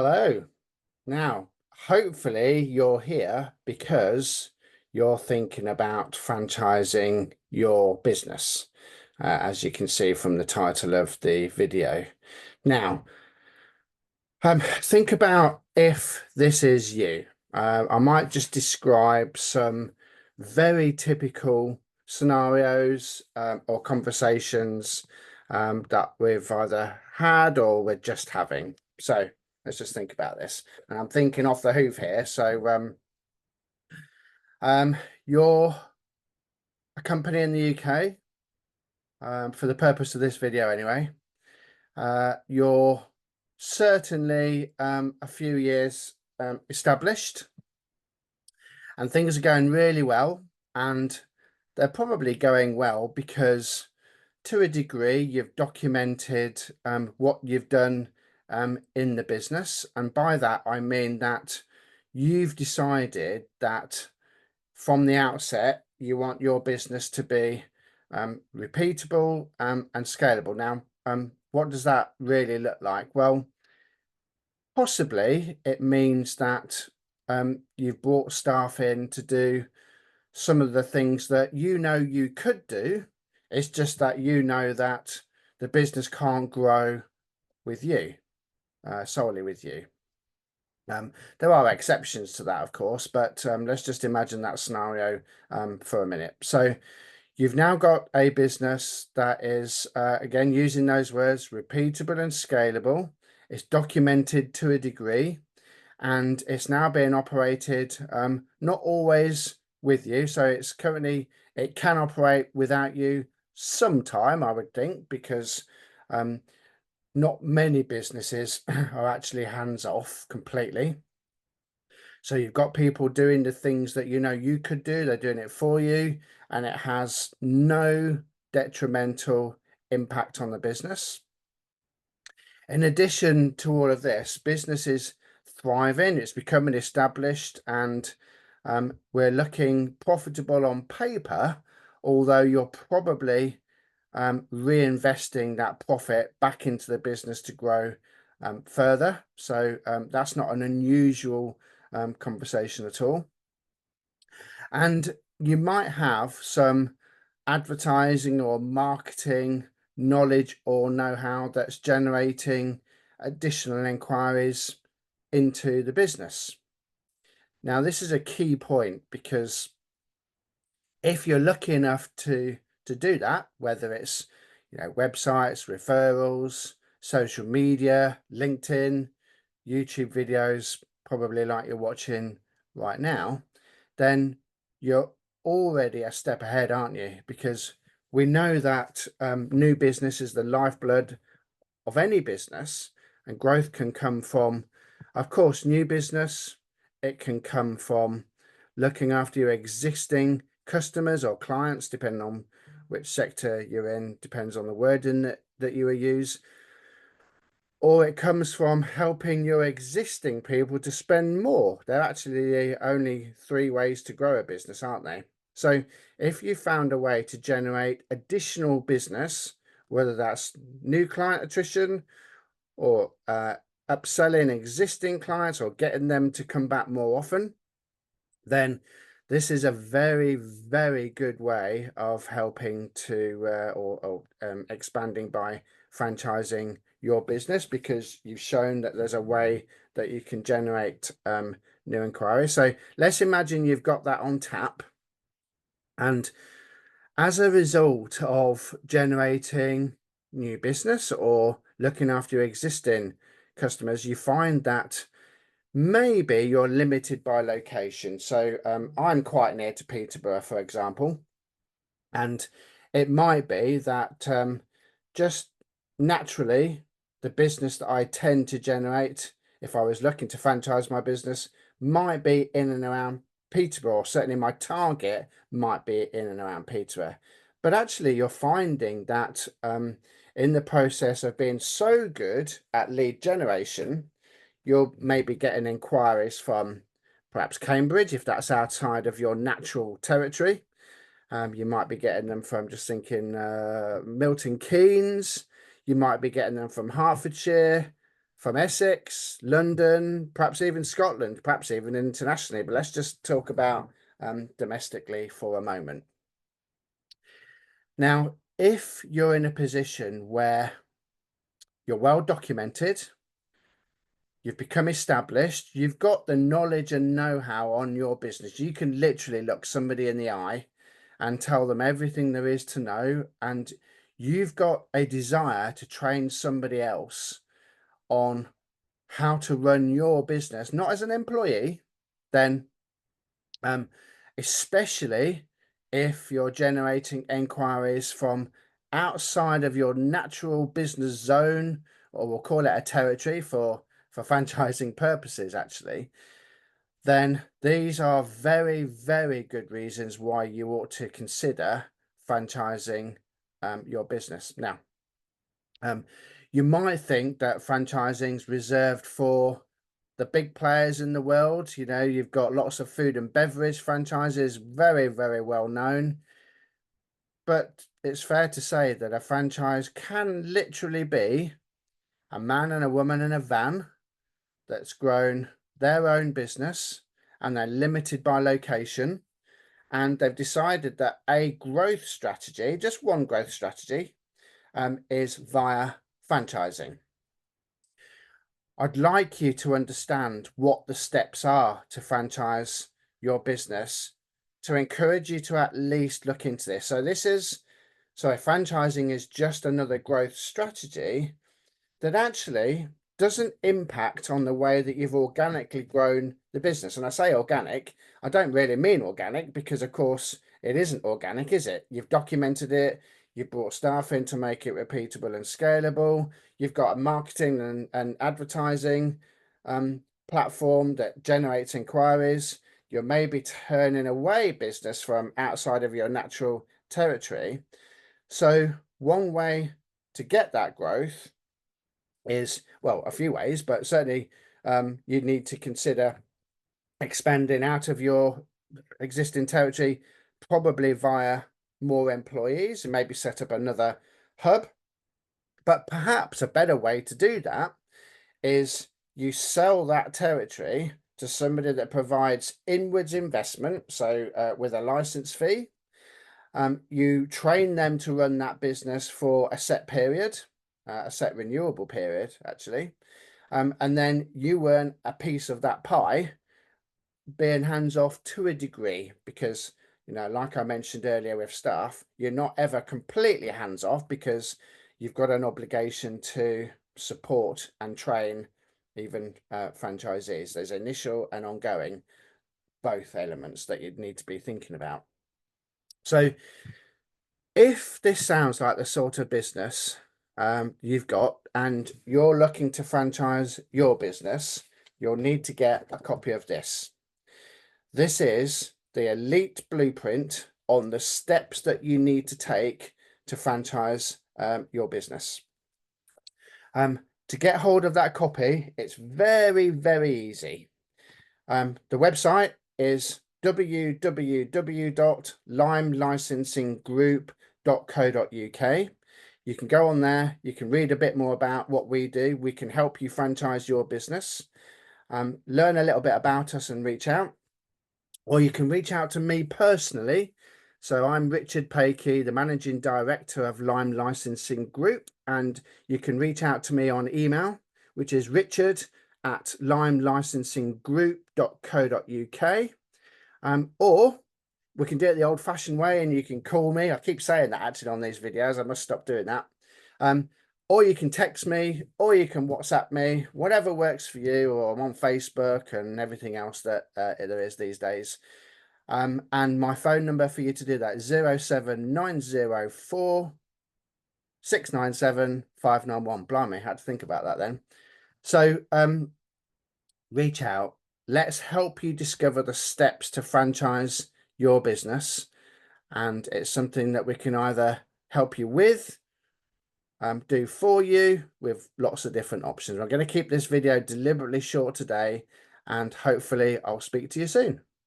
Hello. Now, hopefully you're here because you're thinking about franchising your business, as you can see from the title of the video. Now, think about if this is you. I might just describe some very typical scenarios or conversations that we've either had or we're just having. So let's just think about this. And I'm thinking off the hoof here. So you're a company in the UK, for the purpose of this video anyway. You're certainly a few years established, and things are going really well, and they're probably going well because to a degree you've documented what you've done in the business, and by that I mean that you've decided that from the outset you want your business to be repeatable and scalable. Now, what does that really look like? Well, possibly it means that you've brought staff in to do some of the things that you could do. It's just that that the business can't grow with you, solely with you. There are exceptions to that, of course, but let's just imagine that scenario for a minute. So you've now got a business that is, again, using those words, repeatable and scalable. It's documented to a degree, and it's now being operated not always with you. So it can operate without you sometime, I would think, because not many businesses are actually hands off completely. So you've got people doing the things that you could do, they're doing it for you, and it has no detrimental impact on the business. In addition to all of this, business is thriving, it's becoming established, and we're looking profitable on paper, although you're probably reinvesting that profit back into the business to grow further. So that's not an unusual conversation at all. And you might have some advertising or marketing knowledge or know-how that's generating additional inquiries into the business. Now, this is a key point because if you're lucky enough to do that, whether it's websites, referrals, social media, LinkedIn, YouTube videos, probably like you're watching right now, then you're already a step ahead, aren't you? Because we know that new business is the lifeblood of any business, and growth can come from, of course, new business. It can come from looking after your existing customers or clients, depending on which sector you're in, depends on the wording that you use. Or it comes from helping your existing people to spend more. They're actually only three ways to grow a business, aren't they? So if you found a way to generate additional business, whether that's new client attrition or upselling existing clients or getting them to come back more often, then this is a very, very good way of helping to or expanding by franchising your business, because you've shown that there's a way that you can generate new inquiries. So let's imagine you've got that on tap, and as a result of generating new business or looking after your existing customers, you find that maybe you're limited by location. So I'm quite near to Peterborough, for example, and it might be that just naturally the business that I tend to generate, if I was looking to franchise my business, might be in and around Peterborough, or certainly my target might be in and around Peterborough. But actually you're finding that in the process of being so good at lead generation, you're maybe getting inquiries from perhaps Cambridge, if that's outside of your natural territory. You might be getting them from, just thinking, Milton Keynes. You might be getting them from Hertfordshire, from Essex, London, perhaps even Scotland, perhaps even internationally, but let's just talk about domestically for a moment. Now, if you're in a position where you're well documented, you've become established, you've got the knowledge and know-how on your business, you can literally look somebody in the eye and tell them everything there is to know, and you've got a desire to train somebody else on how to run your business, not as an employee, then especially if you're generating inquiries from outside of your natural business zone, or we'll call it a territory for franchising purposes, actually, then these are very, very good reasons why you ought to consider franchising your business. Now, you might think that franchising is reserved for the big players in the world. You know, you've got lots of food and beverage franchises, very, very well known. But it's fair to say that a franchise can literally be a man and a woman in a van that's grown their own business, and they're limited by location. And they've decided that a growth strategy, just one growth strategy, is via franchising. I'd like you to understand what the steps are to franchise your business, to encourage you to at least look into this. So franchising is just another growth strategy that actually doesn't impact on the way that you've organically grown the business. And I say organic, I don't really mean organic, because of course it isn't organic, is it? You've documented it, you've brought staff in to make it repeatable and scalable, you've got a marketing and advertising platform that generates inquiries, you're maybe turning away business from outside of your natural territory. So one way to get that growth is, well, a few ways, but certainly you need to consider expanding out of your existing territory, probably via more employees, and maybe set up another hub. But perhaps a better way to do that is you sell that territory to somebody that provides inwards investment, so with a license fee. You train them to run that business for a set period, a set renewable period, actually. And then you earn a piece of that pie, being hands off to a degree, because, you know, like I mentioned earlier with staff, you're not ever completely hands off, because you've got an obligation to support and train even franchisees. There's initial and ongoing, both elements that you'd need to be thinking about. So if this sounds like the sort of business you've got, and you're looking to franchise your business, you'll need to get a copy of this. This is the elite blueprint on the steps that you need to take to franchise your business. To get hold of that copy, it's very, very easy. The website is www.limelicensing.group.co.uk. You can go on there, you can read a bit more about what we do. We can help you franchise your business, learn a little bit about us and reach out. Or you can reach out to me personally. So I'm Richard Paikey, the Managing Director of Lime Licensing Group, and you can reach out to me on email, which is richard@limeLicensingGroup.co.uk. Or we can do it the old-fashioned way, and you can call me. I keep saying that actually on these videos. I must stop doing that. Or you can text me, or you can WhatsApp me, whatever works for you, or I'm on Facebook and everything else that there is these days. And my phone number for you to do that is 07904 697 591. Blimey, I had to think about that then. So reach out. Let's help you discover the steps to franchise your business. And it's something that we can either help you with, do for you, with lots of different options. I'm going to keep this video deliberately short today, and hopefully I'll speak to you soon.